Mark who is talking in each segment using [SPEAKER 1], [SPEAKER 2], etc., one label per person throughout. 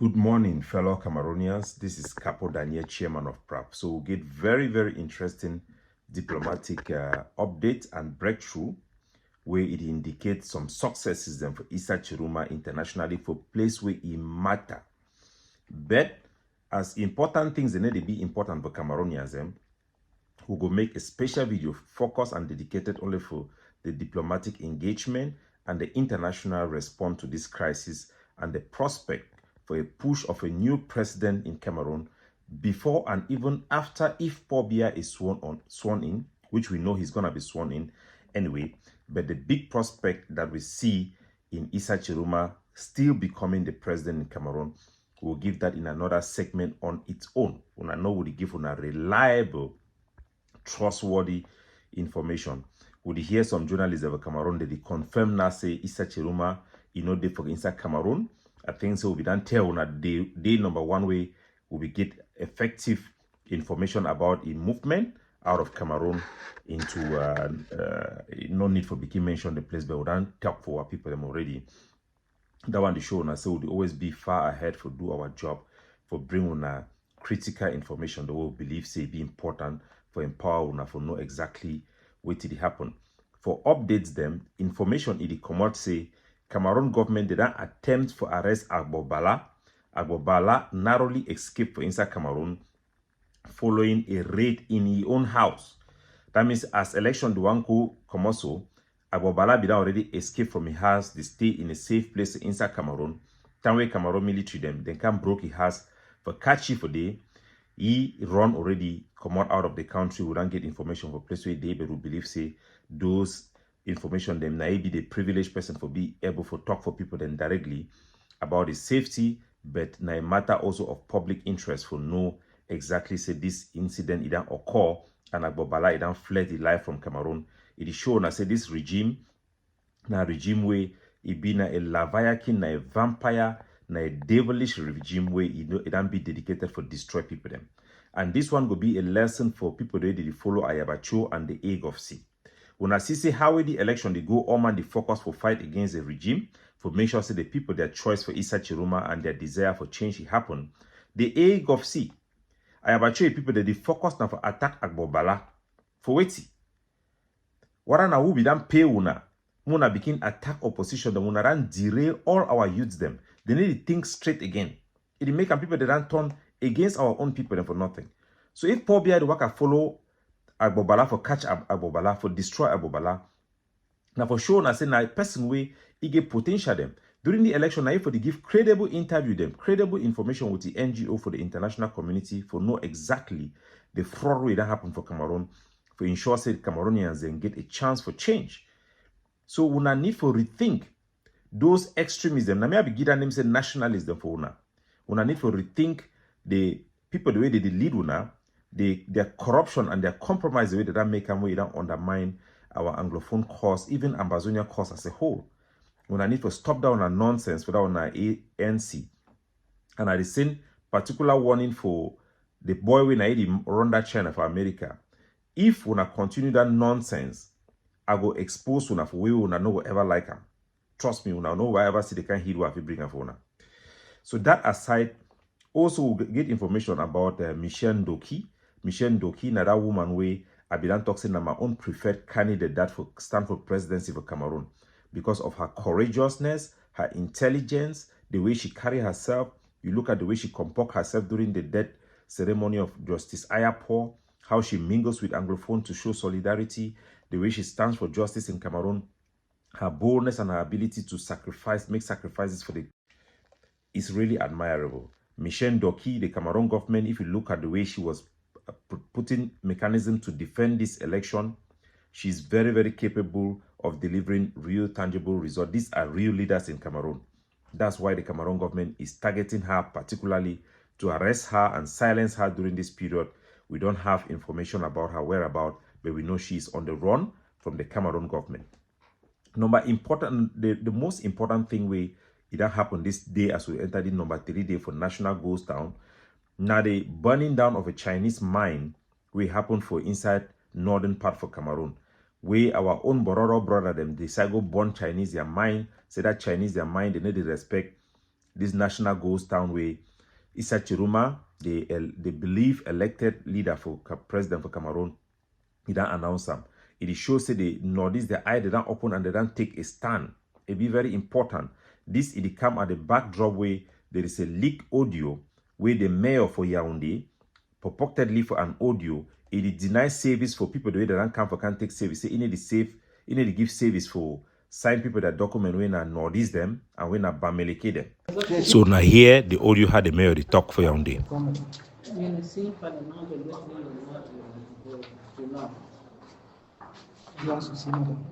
[SPEAKER 1] Good morning, fellow Cameroonians. This is Capo Daniel, chairman of PRAP. So we'll get very interesting diplomatic updates and breakthrough where it indicates some successes then for Issa Tchiroma internationally for place where it matter. But as important things, they need to be important for Cameroonians, who go make a special video focused and dedicated only for the diplomatic engagement and the international response to this crisis and the prospect for a push of a new president in Cameroon before and even after if Paul Biya is sworn in, which we know he's going to be sworn in anyway. But the big prospect that we see in Issa Tchiroma still becoming the president in Cameroon, we'll give that in another segment on its own. When I know we'll give on a reliable, trustworthy information. Would you hear some journalists of Cameroon that they confirm now say Issa Tchiroma, they for inside Cameroon? I think so. We don't tell on a day number one way we get effective information about a movement out of Cameroon into no need for became mention the place, but we don't talk for our people them already. That one the show and I say we'll always be far ahead for do our job for bring on a critical information that we believe say be important for empower una for know exactly what did happen. For updates them, information it come out say Cameroon government did not attempt for arrest Agbobala. Agbobala narrowly escaped for inside Cameroon following a raid in his own house. That means as election Duanku Komoso, Agbobala did already escape from his house, they stay in a safe place inside Cameroon. Tanwe Cameroon military them, then come broke his house for catchy for day. He run already, come out of the country, we don't get information for place where they will believe say those information them na be the privileged person for be able to talk for people then directly about the safety, but na a matter also of public interest for know exactly say this incident it occur and Agbobala it fled the life from Cameroon. It is shown I say this regime na regime where it be na a Leviathan, na a vampire, na a devilish regime where it be dedicated for destroy people them. And this one will be a lesson for people that they follow Ayabacho and the egg of sea. When I see how the election they go on and the focus for fight against the regime, for make sure say the people their choice for Issa Tchiroma and their desire for change it happen. The egg of sea. Ayabacho people that they focus now for attack Agbobala. For waiting. What na who be done pay una? Muna begin attack opposition, the muna run derail all our youths them. They need to think straight again. It make people that run turn against our own people and for nothing. So if Paul Biya the worker follow Agbobala for catch Agbobala, for destroy Agbobala, now for sure I say now person way he get potential them. During the election, now for they give credible interview them, credible information with the NGO for the international community for know exactly the fraud way that happened for Cameroon, for ensure say Cameroonians then get a chance for change. So we need for rethink those extremism. Now may be give them say nationalism for una. We need for rethink the people the way they lead una, their corruption and their compromise the way that make them way that undermine our Anglophone cause, even Ambazonia cause as a whole. We need to stop down on nonsense without on ANC. And I send particular warning for the boy when I run that China for America. If we continue that nonsense, I go expose una for we will know whatever like them. Trust me, una know whatever see they can hear what we bring for una. So that aside, also we'll get information about Michelle Ndoki. Michelle Ndoki, na that woman way I be done talking my own preferred candidate that for stand for presidency for Cameroon because of her courageousness, her intelligence, the way she carry herself. You look at the way she comport herself during the death ceremony of Justice Ayapo, how she mingles with Anglophone to show solidarity, the way she stands for justice in Cameroon, her boldness and her ability to make sacrifices for the is really admirable. Michelle Ndoki, the Cameroon government, if you look at the way she was putting mechanism to defend this election, she's very capable of delivering real tangible results. These are real leaders in Cameroon. That's why the Cameroon government is targeting her particularly to arrest her and silence her during this period. We don't have information about her whereabouts, but we know she's on the run from the Cameroon government. The most important thing it happened this day as we entered in number 3 day for national goes down. Now the burning down of a Chinese mine will happen for inside northern part for Cameroon. Where our own Bororo brother them decide go burn Chinese their mine, say that Chinese their mine, they need to respect this national ghost town where Issa Tchiroma, the believe elected leader for president for Cameroon, he don't announce them. It shows that the Northeast, the eye, they don't open and they don't take a stand. It be very important. This it come at the backdrop where there is a leaked audio where the mayor for Yaounde purportedly for an audio, it denies service for people the way they don't come for can't take service. Say, you need to give service for sign people that document when I Northeast them and when I Bameleke them. So now here the audio had the mayor the talk for Yaounde.
[SPEAKER 2] Il y a un souci, madame.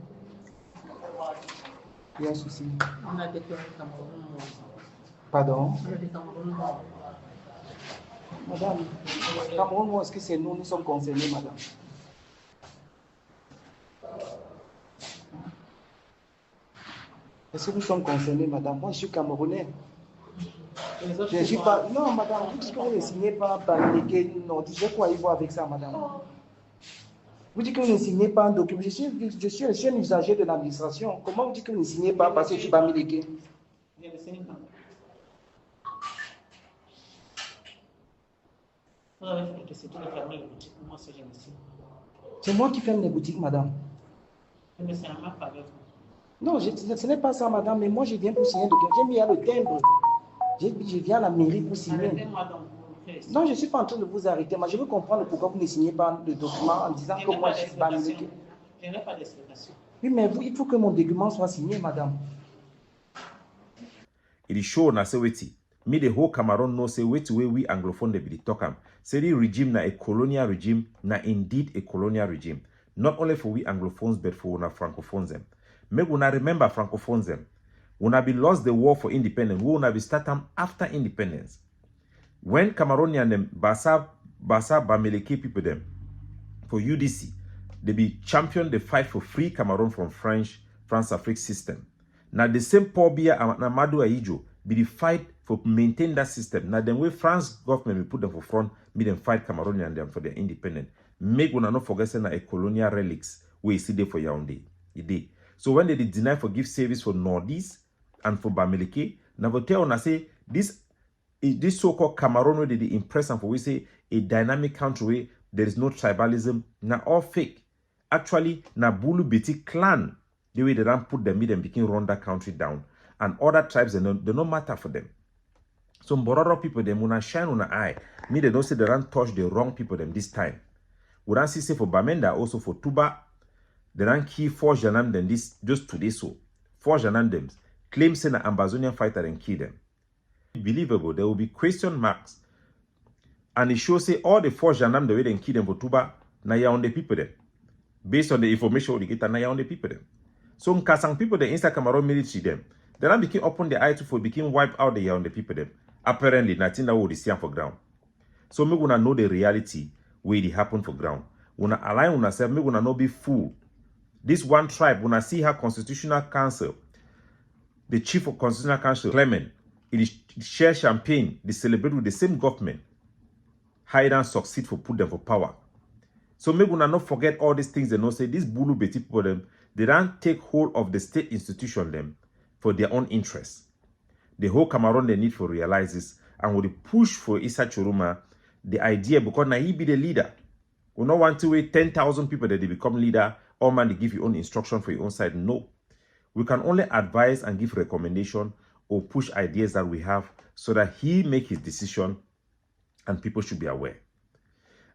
[SPEAKER 2] Il y a un souci.
[SPEAKER 3] On a déclaré Cameroun.
[SPEAKER 2] Pardon?
[SPEAKER 3] On a dit Cameroun.
[SPEAKER 2] Madame, Cameroun, est-ce que c'est nous sommes concernés, madame? Est-ce que nous sommes concernés, madame? Moi, je suis Camerounais. Je ne suis pas... Non, madame, vous dites que vous ne signez pas par les... Non, je vais quoi y voir avec ça, madame? Vous dites que vous ne signez pas un document. Je suis un usager de l'administration. Comment vous dites que vous ne signez pas parce que je suis pas militaire?
[SPEAKER 3] Je ne signe pas. Vous avez fait que c'est tout fermé les boutiques. Moi, c'est je ne signe pas.
[SPEAKER 2] C'est moi qui ferme les boutiques, madame.
[SPEAKER 3] Mais c'est un map avec vous.
[SPEAKER 2] Non, ce n'est pas ça, madame. Mais moi, je viens pour signer un document. J'ai mis à le timbre. Je viens à la mairie pour signer.
[SPEAKER 3] Arrêtez-moi donc.
[SPEAKER 2] Non, je ne suis pas en train de vous arrêter, mais je veux comprendre pourquoi vous ne signez pas le document en disant que moi je suis pas militaire.
[SPEAKER 3] Je n'ai pas d'explication.
[SPEAKER 2] Oui, mais il faut que mon document soit signé, madame.
[SPEAKER 1] It is shown na say weti. Me the whole Cameroon know say weti way we Anglophone they be talk am. Say the regime na a colonial regime, na indeed a colonial regime. Not only for we Anglophones but for una Francophones them. Make una remember Francophones them. Una be lost the war for independence. We una be start am after independence. When Cameroonian them Basa Bameleke people them for UDC, they be champion the fight for free Cameroon from France-Afrique system. Now the same Paul Biya and Amadou Ahidjo be the fight for maintain that system. Now then way France government will put them for front, make them fight Cameroonian them for their independence. Make una not forget say na a colonial relics where you see there for Yaounde. So when they deny for give service for Northeast and for Bameleke, now we tell una say this so-called Cameroon where they impress and for we say a dynamic country where there is no tribalism, now all fake. Actually, na Bulu Beti clan, the way they don't put them, make them begin run that country down. And other tribes, they don't matter for them. Some Bororo people, they wanna shine on the eye. Me, they don't say they don't touch the wrong people them this time. We don't see say for Bamenda, also for Tuba, they don't kill 4 Janam them this just today so. 4 Janam them claim say an Ambazonian fighter and kill them. Believable, there will be question marks. And it shows say all the 4 Janam the way they kill them for Tuba, na Yaounde people them. Based on the information we get, na Yaounde people them. So Nkasang people the inside Cameroon military them. They don't became open the eye to for became wipe out the Yaounde people them. Apparently, nothing that would see for ground. So me gonna know the reality where it happen for ground. Una align una self, me gonna not be fool. This one tribe, when I see her constitutional council, the chief of constitutional council, Clement, it is share champagne, they celebrate with the same government. Hide and succeed for put them for power. So maybe we not forget all these things they know say these Bulu Beti people them, they don't take hold of the state institution them for their own interests. The whole Cameroon they need to realize this and would push for Issa Tchiroma the idea because now he be the leader. We don't want to wait 10,000 people that they become leader, all man they give your own instruction for your own side. No. We can only advise and give recommendation or push ideas that we have so that he make his decision and people should be aware.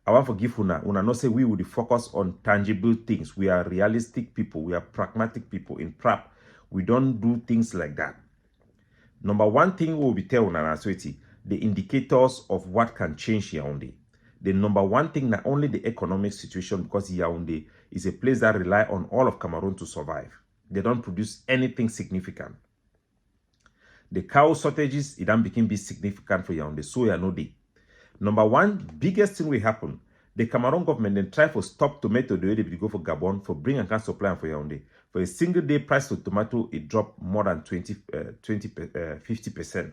[SPEAKER 1] I want to give Una not say we would focus on tangible things. We are realistic people. We are pragmatic people. In PRAP, we don't do things like that. Number one thing we will be telling Una the indicators of what can change Yaounde. The number one thing, not only the economic situation, because Yaounde is a place that rely on all of Cameroon to survive. They don't produce anything significant. The cow shortages, it don't become be significant for Yaounde. So no day. Number one, biggest thing will happen. The Cameroon government then try to stop tomato the way they go for Gabon for bring and can supply for Yaounde. For a single day price of tomato, it dropped more than 50%.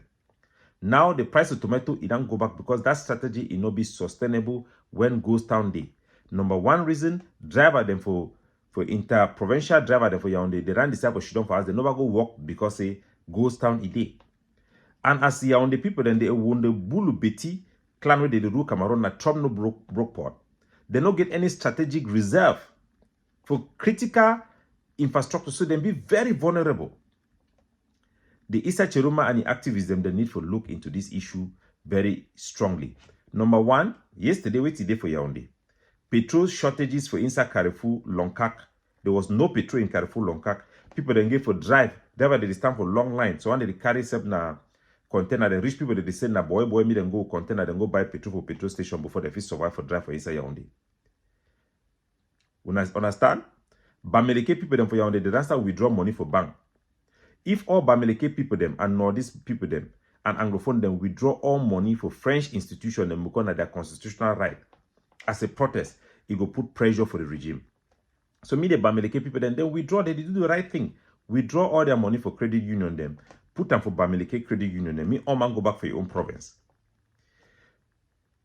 [SPEAKER 1] Now the price of tomato, it don't go back because that strategy it not be sustainable when ghost town day. Number one reason, driver them for inter-provincial driver them for Yaounde, they run this type of shit for us, they never go work because say ghost town it day. And as Yaounde people, then they won the Bulu Beti clan where they rule Cameroon, na Trump no broke pot. They don't get any strategic reserve for critical infrastructure, so they be very vulnerable. The Issa Tchiroma and the activists, them, they need to look into this issue very strongly. Number one, yesterday, wait today for Yaounde. Petrol shortages for inside Carrefour, Lonkak. There was no petrol in Carrefour, Lonkak. People then get for drive. They stand for long line. So when they carry some na container, the rich people they say na boy me them go container, then go buy petrol for petrol station before they fit survive for drive for inside Yaounde. You understand? Bameleke people them for Yaounde, they don't start withdraw money for bank. If all Bameleke people them and Nordist people them and Anglophone them withdraw all money for French institution them because of their constitutional right as a protest, it will put pressure for the regime. So me the Bameleke people then they withdraw, they do the right thing. Withdraw all their money for credit union them, put them for Bameleke credit union them. Me all man go back for your own province.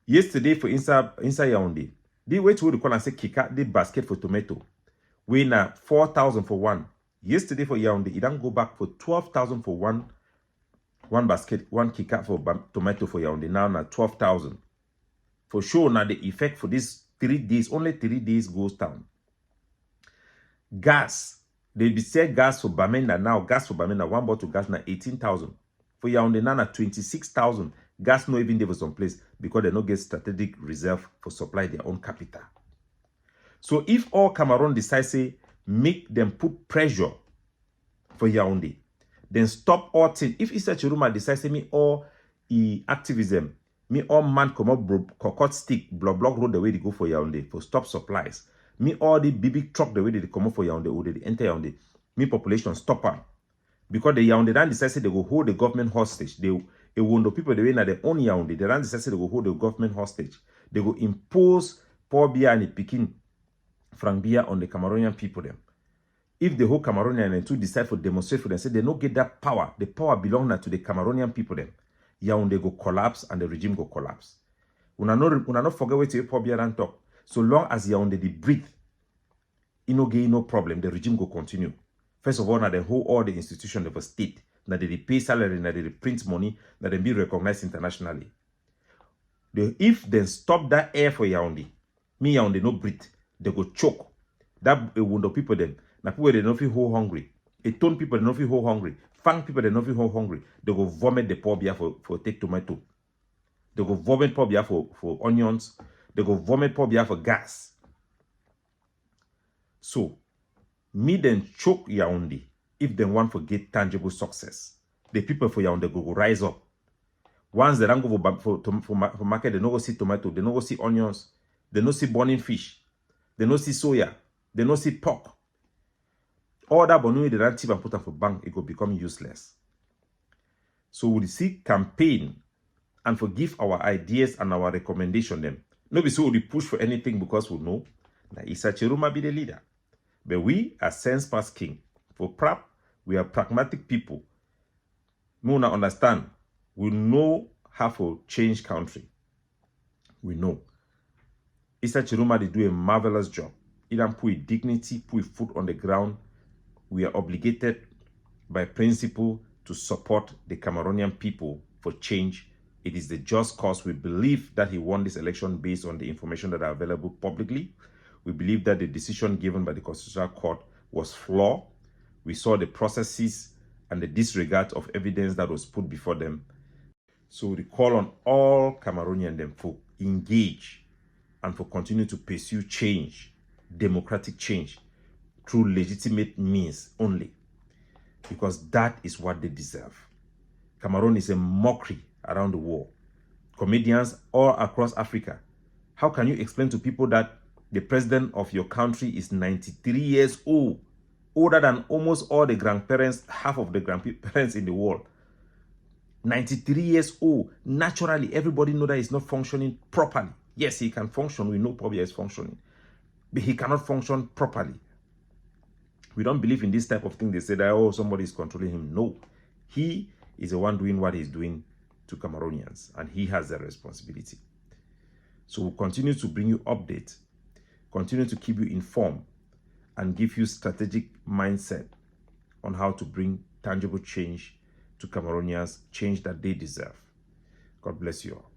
[SPEAKER 1] Yesterday for inside Yaounde, they wait to call and say kick out the basket for tomato. We na 4,000 for one. Yesterday for Yaounde, it don't go back for 12,000 for one basket, one kick out for tomato for Yaounde. Now na 12,000. For sure, now the effect for these 3 days, only 3 days goes down. Gas, they be say gas for Bamenda now. Gas for Bamenda, one bottle gas na 18,000. For Yaounde now na 26,000. Gas no even there was some place because they no get strategic reserve for supply their own capital. So if all Cameroon decide say make them put pressure for Yaounde, then stop all things. If Issa Tchiroma decide say me all activism, me all man come up cocotte stick block road the way they go for Yaounde for stop supplies. Me all the big truck the way they come up for Yaounde or they enter Yaounde. Me population stop them. Because the Yaounde then decide say they go hold the government hostage. They want the people the way na their own Yaounde. They then decide say they go hold the government hostage. They go impose poor beer and Pekin franc beer on the Cameroonian people them. If the whole Cameroonian and two decide for demonstrate for them, say they don't get that power. The power belongs to the Cameroonian people them. Yaounde go collapse and the regime go collapse. Una not forget what you poor beer and talk. So long as Yaounde they breathe, no problem. The regime go continue. First of all, now they hold all the institutions of a state. Now they pay salary, now they print money, now they be recognized internationally. If they stop that air for Yaounde, me Yaounde no breathe, they go choke. That wound people them. Now people they don't feel whole hungry. A ton people they don't feel whole hungry. Fang people they don't feel whole hungry. They go vomit the poor beer for take tomato. They go vomit poor beer for onions. They go vomit poor beer for gas. So, me then choke Yaounde if they want to get tangible success. The people for Yaounde go rise up. Once they don't go for market, they don't go see tomato, they don't go see onions, they don't see burning fish, they don't see soya, they don't see pork. All that bonui they don't tip and put them for bank, it will become useless. So we'll see campaign and forgive our ideas and our recommendation them. Nobody so we push for anything because we know that Issa Tchiroma be the leader. But we are sense past king. For PRAP, we are pragmatic people. We want to understand. We know how to change country. We know. Issa Tchiroma, they do a marvelous job. He don't put dignity, put foot on the ground. We are obligated by principle to support the Cameroonian people for change. It is the just cause. We believe that he won this election based on the information that are available publicly. We believe that the decision given by the Constitutional Court was flawed. We saw the processes and the disregard of evidence that was put before them. So we call on all Cameroonians them for engage and for continue to pursue change, democratic change, through legitimate means only. Because that is what they deserve. Cameroon is a mockery around the world. Comedians all across Africa. How can you explain to people that the president of your country is 93 years old, older than almost all the grandparents, half of the grandparents in the world? 93 years old. Naturally, everybody knows that he's not functioning properly. Yes, he can function. We know probably is functioning. But he cannot function properly. We don't believe in this type of thing. They say that, oh, somebody is controlling him. No. He is the one doing what he's doing to Cameroonians. And he has the responsibility. So we'll continue to bring you updates. Continue to keep you informed and give you strategic mindset on how to bring tangible change to Cameroonians change that they deserve. God bless you all.